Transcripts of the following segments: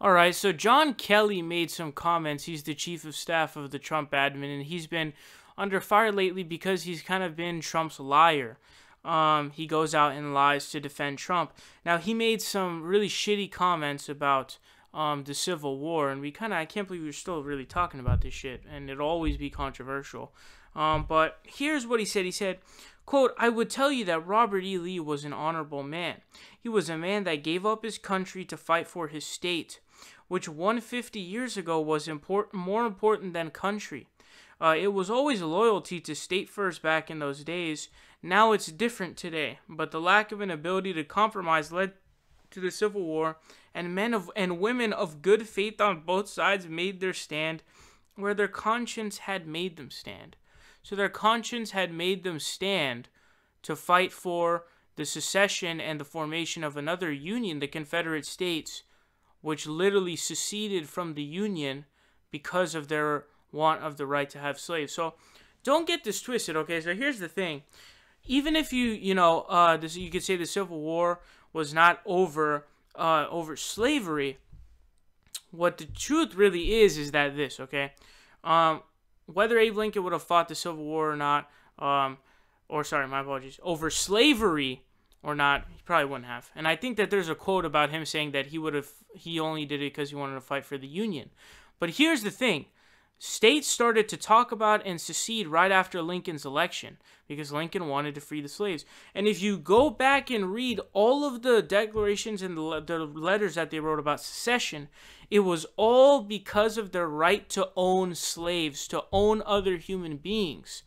All right, so John Kelly made some comments. He's the chief of staff of the Trump admin, and he's been under fire lately because he's kind of been Trump's liar. He goes out and lies to defend Trump. Now, he made some really shitty comments about the Civil War, and I can't believe we're still really talking about this shit, and it'll always be controversial. But here's what he said. He said, quote, "I would tell you that Robert E. Lee was an honorable man. He was a man that gave up his country to fight for his state, which 150 years ago was more important than country. It was always loyalty to state first back in those days. Now it's different today, but the lack of an ability to compromise led to the Civil War, and men and women of good faith on both sides made their stand where their conscience had made them stand." So their conscience had made them stand to fight for the secession and the formation of another union, the Confederate States, which literally seceded from the Union because of their want of the right to have slaves. So don't get this twisted, okay? So here's the thing. Even if you could say the Civil War was not over slavery, what the truth really is that this, okay? Whether Abe Lincoln would have fought the Civil War or not, over slavery or not, he probably wouldn't have. And I think that there's a quote about him saying that he only did it because he wanted to fight for the Union. But here's the thing. States started to talk about and secede right after Lincoln's election because Lincoln wanted to free the slaves. And if you go back and read all of the declarations and the letters that they wrote about secession, it was all because of their right to own slaves, to own other human beings.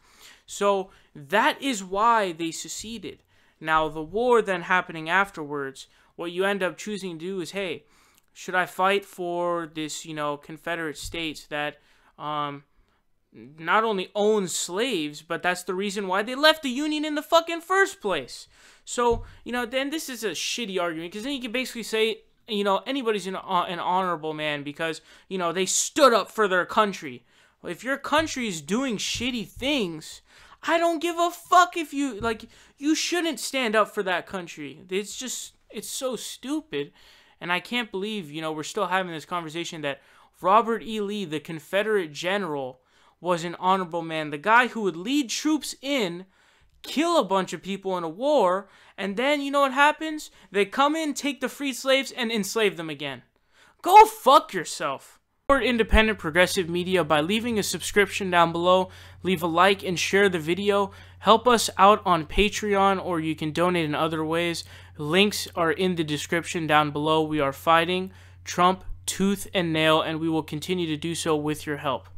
So that is why they seceded. Now, the war then happening afterwards, what you end up choosing to do is, hey, should I fight for this, Confederate States that not only own slaves, but that's the reason why they left the Union in the fucking first place. So, then this is a shitty argument, because then you can basically say, anybody's an honorable man because, they stood up for their country. Well, if your country is doing shitty things, I don't give a fuck if you shouldn't stand up for that country. It's so stupid. And I can't believe, we're still having this conversation that Robert E. Lee, the Confederate general, was an honorable man. The guy who would lead troops in, kill a bunch of people in a war, and then, you know what happens? They come in, take the freed slaves, and enslave them again. Go fuck yourself. Support independent progressive media by leaving a subscription down below. Leave a like and share the video. Help us out on Patreon, or you can donate in other ways. Links are in the description down below. We are fighting Trump tooth and nail, and we will continue to do so with your help.